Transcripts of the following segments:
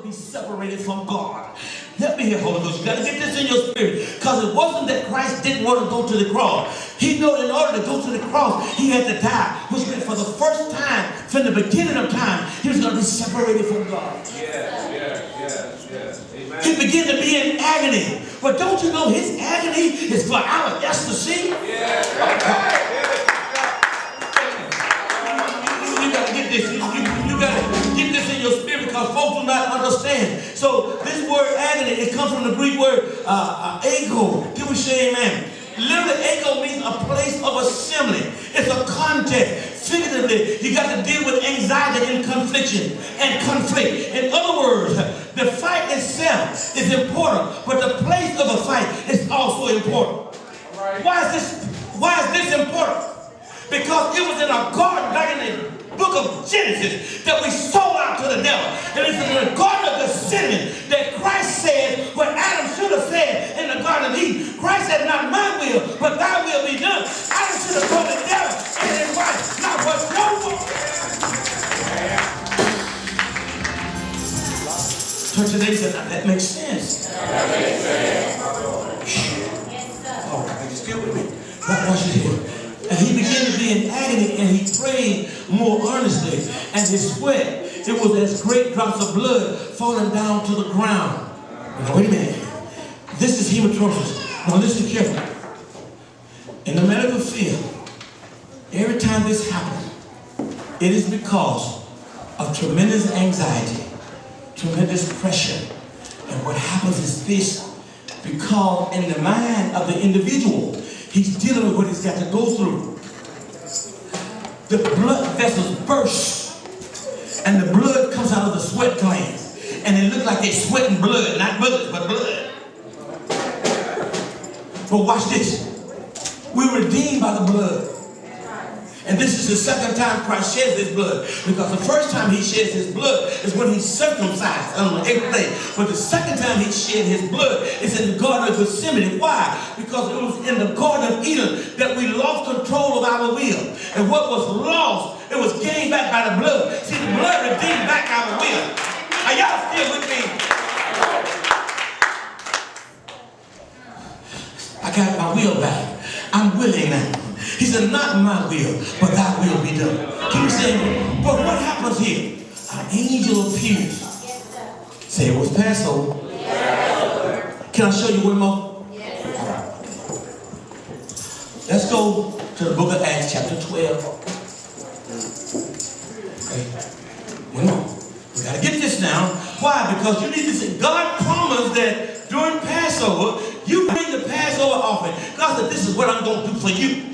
be separated from God. Help me here, Holy Ghost. You got to get this in your spirit. Because it wasn't that Christ didn't want to go to the cross. He knew in order to go to the cross, he had to die. Which meant for the first time, from the beginning of time, he was going to be separated from God. Yes. Amen. He began to be in agony. But don't you know his agony is for our ecstasy? Yeah. You got to get this. You got to get this in your spirit because folks do not understand. So this word agony, it comes from the Greek word ego. Can we say amen? Literally, ego means a place of assembly. It's a context. Figuratively, you got to deal with anxiety and conflict. In other words, the fight itself is important, but the place of the fight is also important. Right. Why is this important? Because it was in a garden back in the book of Genesis that we sold out to the devil. And it's in the garden of Gethsemane that Christ said what Adam should have said in the garden of Eden. Christ said, not my will, but thy will be done. Adam should have told the devil and his wife, not what your will. Church today said, that makes sense. That makes sense. All right, just still with me. Watch it here. And he began to be in agony, and he prayed more earnestly. And his sweat, it was as great drops of blood falling down to the ground. Now, wait a minute. This is hematosis. Now listen carefully. In the medical field, every time this happens, it is because of tremendous anxiety, tremendous pressure. And what happens is this, because in the mind of the individual, he's dealing with what he's got to go through. The blood vessels burst, and the blood comes out of the sweat glands. And it looks like they're sweating blood, not bullets, but blood. But watch this. We're redeemed by the blood. And this is the second time Christ sheds his blood. Because the first time he sheds his blood is when he's circumcised on the 8th day. But the second time he shed his blood is in the Garden of Gethsemane. Why? Because it was in the Garden of Eden that we lost control of our will. And what was lost, it was gained back by the blood. See, the blood redeemed back our will. Are y'all still with me? I got my will back. I'm willing now. He said, not my will, but thy will be done. Can you say, but what happens here? An angel appears. Say it was Passover. Can I show you one more? All right. Let's go to the book of Acts, chapter 12. Okay. One more. We got to get this now. Why? Because you need to see, God promised that during Passover, you bring the Passover offering. God said, this is what I'm going to do for you.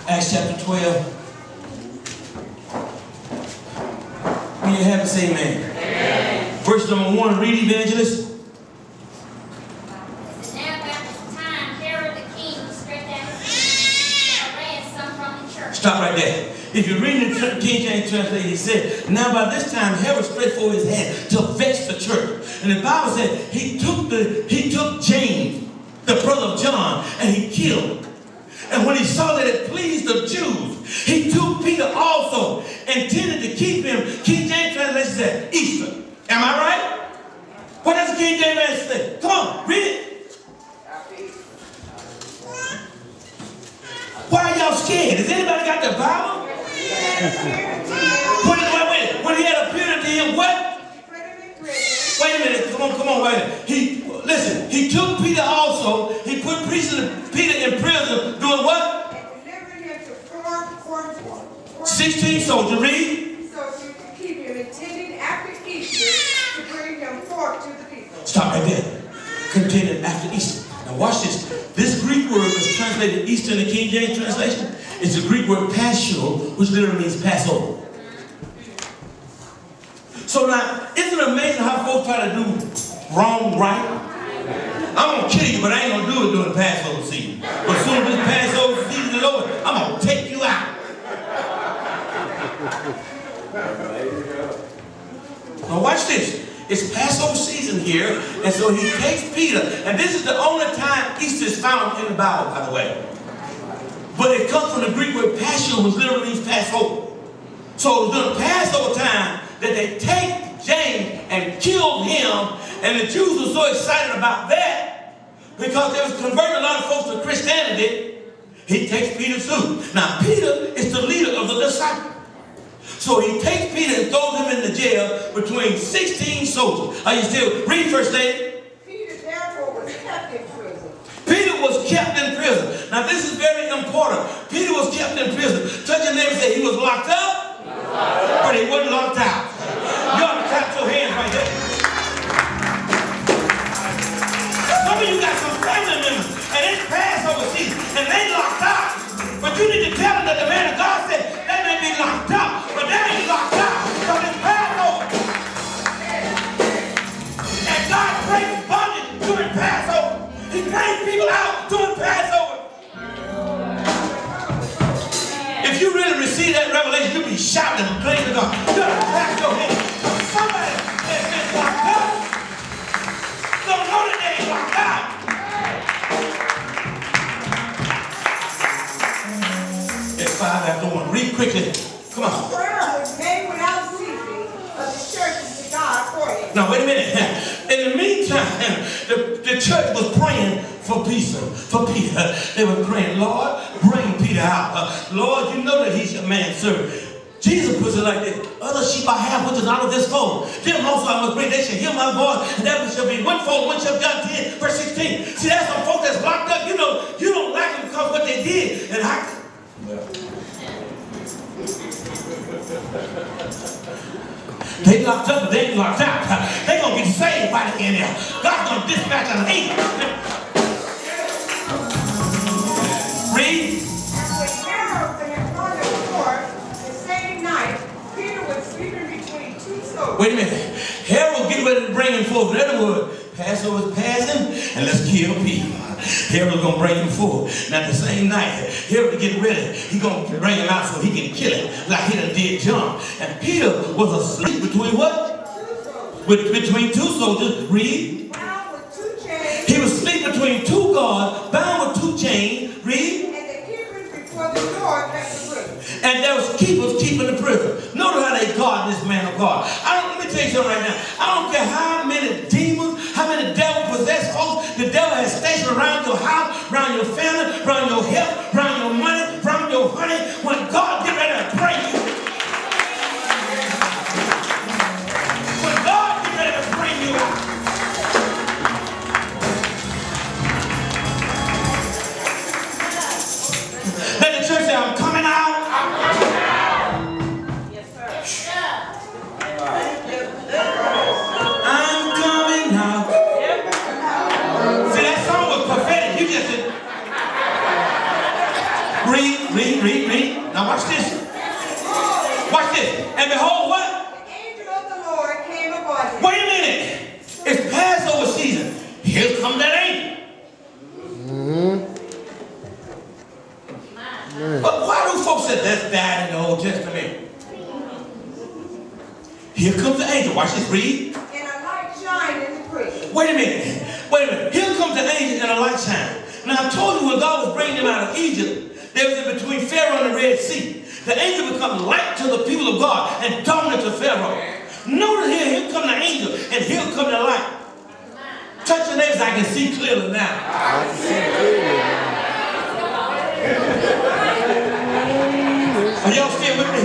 Acts chapter 12. When you have it, say amen. Amen. Verse number 1, read, evangelist. Now about this time, Herod the king stretched out his hand to ransom from the church. Stop right there. If you read the King James translation, he said, now by this time Herod stretched forth his hand to vex the church. And the Bible said he took James, the brother of John, and he killed him. And when he saw that it pleased the Jews, he took Peter also, intended to keep him. King James translation said Easter. Am I right? What does the King James translation say? Come on, read it. Why are y'all scared? Has anybody got the Bible? When he had appeared to him, what? Wait a minute, come on, wait a minute. Listen, he took Peter also, he put Peter in prison, doing what? And delivered him to 4 16 soldiers, read. So you can keep him, intending after Easter to bring him forth to the people. Stop right there. Contended after Easter. Now watch this. This Greek word is translated Easter in the King James translation. It's the Greek word Paschal, which literally means Passover. So now, isn't it amazing how folks try to do wrong right? I'm going to kill you, but I ain't going to do it during Passover season. But as soon as this Passover season is over, I'm going to take you out. Now watch this. It's Passover season here, and so he takes Peter. And this is the only time Easter is found in the Bible, by the way. But it comes from the Greek word Paschal, which literally means Passover. So it was during Passover time that they take James and killed him, and the Jews were so excited about that because they was converting a lot of folks to Christianity. He takes Peter too. Now Peter is the leader of the disciples. So he takes Peter and throws him in the jail between 16 soldiers. Are you still? Read first lady. Peter therefore was kept in prison. Peter was kept in prison. Now this is very important. Peter was kept in prison. Touch your neighbor and say he was locked up, but he wasn't locked out. You ought to clap your hands right there. Some of you got some family members and it's Passover season and they locked out. But you need to tell them that the man of God said they may be locked up, but they ain't locked out because it's Passover. And God breaks bondage during Passover. He brings people out during Passover. If you really receive that revelation, you'll be shouting and praising God. You ought to clap your hands. Somebody that's been locked up don't know that they ain't locked out. It's 5 after 1. Read quickly. Come on. Prayer was made without ceasing of the churches to God for him. Now, wait a minute. In the meantime, the church was praying for Peter. They were praying, Lord, bring Peter out. Lord, you know that he's your man, sir. Jesus puts it like this. Other sheep I have which is out of this fold. Them also I must bring. They shall hear my voice, and that shall be one fold, one shall John 10, verse 16. See, that's some folk that's locked up. You know, you don't like them because of what they did. And they locked up, but they ain't locked out. They gonna get saved by the end there. God's gonna dispatch an angel. Read. When Herod had brought him forth the same night, Peter was sleeping between two soldiers. Wait a minute. Herod get ready to bring him forth. In other words, Passover is passing, and let's kill Peter. Herod's gonna bring him forth. Now the same night, Herod get ready. He gonna bring him out so he can kill him, like he done did John. And Peter was asleep between what? Between two soldiers. Read. Bound with two chains. He was asleep between two guards, bound with two chains. Read. And the keepers before the door kept the prison. And there was keepers keeping the prison. Notice how they guard this man of God. Let me tell you something right now. I don't care how many demons, how many devil possessed folks the devil has stationed around your house, around your family, around your health, around your money, around your honey. When God get ready to break you, when God get ready to bring you out, let the church say, I'm coming out. I'm coming out. Yes, sir. I'm coming out. See, that song was prophetic. You just did. Read. Now watch this. Watch this. And behold, what? The angel of the Lord came upon him. Wait a minute. It's Passover season. Here comes that angel. But why do folks say that's bad in the Old Testament? Here comes the angel. Watch this. Read. And a light shined in the prison. Wait a minute. Here comes the angel and a light shine. Now I told you when God was bringing them out of Egypt, they was in between Pharaoh and the Red Sea. The angel becomes light to the people of God and dominant to Pharaoh. Notice here come the angel and here come the light. Touch your neighbors, I can see clearly now. I can see clearly now. Are y'all still with me?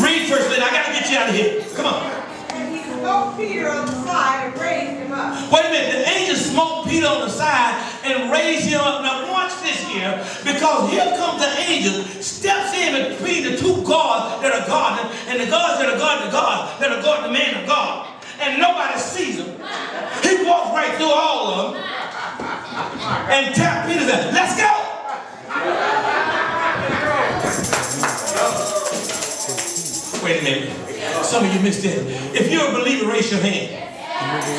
Read first, then I gotta get you out of here. Come on. And he smote Peter on the side and raised him up. Wait a minute, the angel smote Peter on the side and raised him up. Now watch this here, because here comes the angel, steps in between the two guards that are guarding, and the guards that are guarding the God, that are guarding the man of God. And nobody sees him. He walks right through all of them and tapped Peter and said, let's go. Wait a minute. Some of you missed it. If you're a believer, raise your hand.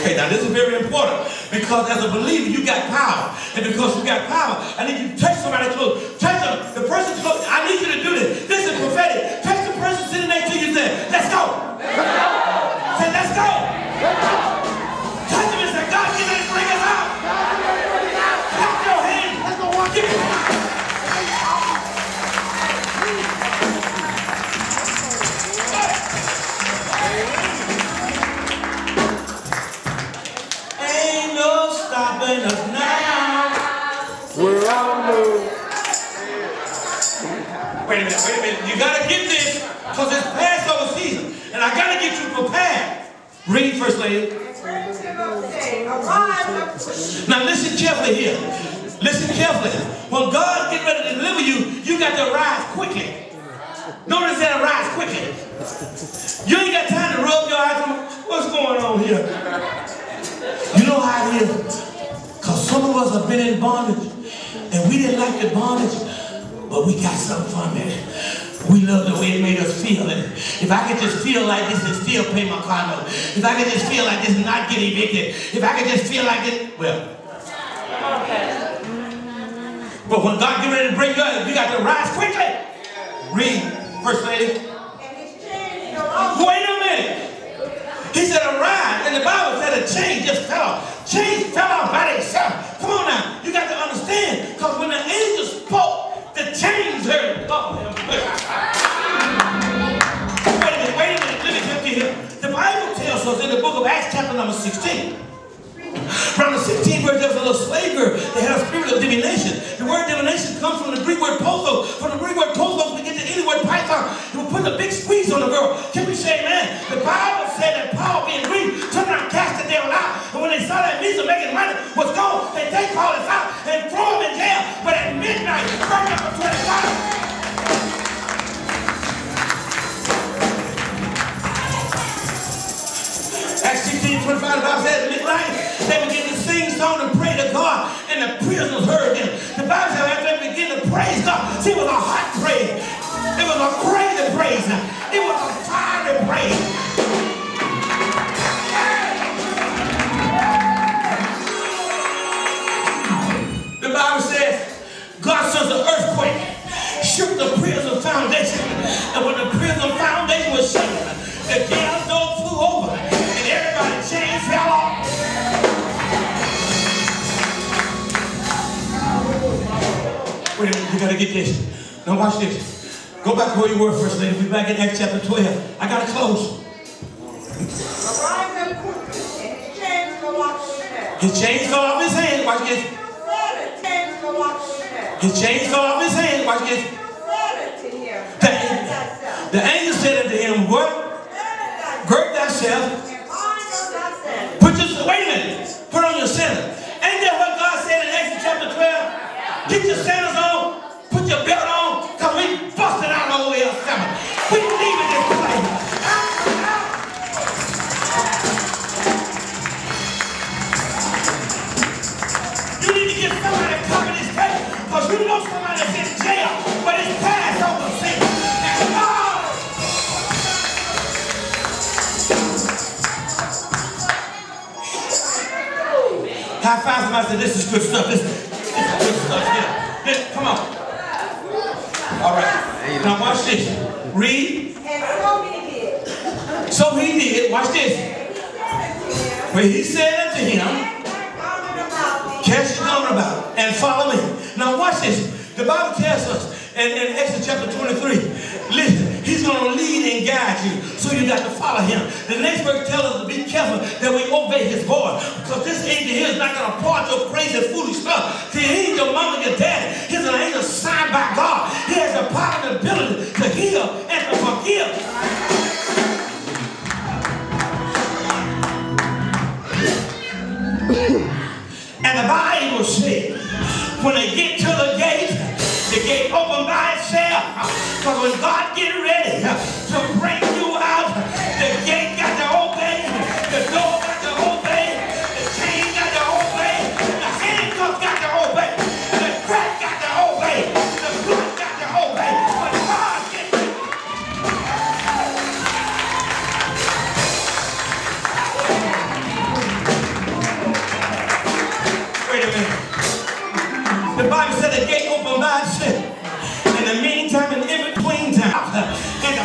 Okay, now this is very important, because as a believer, you got power. And because you got power, I need you to touch somebody close. Touch them. The person close. I need you to do this. This is prophetic. Touch the person sitting next to you and say, let's go. Say, let's go. Touch them and say, God, get ready to bring us out. Clap your hands. Let's go. Give me Wait a minute. You got to get this because it's Passover season. And I got to get you prepared. Read, First Lady. Now listen carefully here. Listen carefully. When God get ready to deliver you, you got to rise quickly. Notice that, rise quickly. You ain't got time to rub your eyes on what's going on here. You know how it is. Because some of us have been in bondage. And we didn't like the bondage. But we got something from it. We love the way it made us feel. And if I could just feel like this and still pay my car note. If I could just feel like this and not get evicted. If I could just feel like this. Well. But when God get ready to bring you out, you got to rise quickly. Read, First Lady. Wait a minute. He said arise. And the Bible said a chain just fell off. Chains fell off by themselves. Come on now. You got to understand. Because when the angel spoke, the chains heard. Oh, wait a minute. Let me help you here. The Bible tells us in the book of Acts chapter number 16. Around the 16th verse, there was a little slave girl that had a spirit of divination. The word divination comes from the Greek word pothos. From the Greek word pothos, we get the English word python. It will put a big squeeze on the girl. Can we say amen? The Bible said that Paul, being Greek, turned around and cast the devil out. And when they saw that means of making money was gone, they take Paul out and throw him in jail. But at midnight, verse number 25. Acts 16:25, the Bible says at midnight, they began to sing songs and pray to God, and the prisoners heard them. The Bible says after they began to praise God, see, it was a hot praise. It was a crazy praise. It was a fiery praise. The Bible says God sends an earthquake, shook the prison foundation, and when the prison foundation was shaken, the jail door flew open, and everybody's chains fell off. Wait a minute, you gotta get this. Now watch this. Go back to where you were first, lady. We're back in Acts chapter 12. I gotta close. His chains fell off his hand. Watch this. His chains fell off his hand. Watch this. The angel said unto him, what? Gird thyself. Wait a minute. Put on your sandals. Ain't that what God said in Exodus chapter 12? Get your sandals on. Put your belt on. Because we busted out over here. We leaving this place. You need to get somebody to cover this case. Because you know somebody that's in jail. But it's Passover season. And God. High five somebody and say, this is good stuff. This is good stuff. Yeah. Come on. All right. Now watch this. Read. And so he did. So he did. Watch this. But he said unto him, cast your garment about and follow me. Now watch this. The Bible tells us in Exodus chapter 23, listen, he's going to lead and guide you. So you got to follow him. The next verse tells us to be careful that we obey his voice. Because this angel here is not going to part your crazy, foolish stuff. See, he ain't your mama, your daddy. He's an angel signed by God. He has the power and ability to heal and to forgive. And the Bible says, when they get to the gate open by itself. Because when God get ready to bring you out, the gate got to obey, the door got to obey, the chain got to obey, the handcuff got to obey, the crack got to obey, the blood got to obey. When God gets ready. Wait a minute. The Bible said the gate opened by itself. In the meantime, and in between time, and the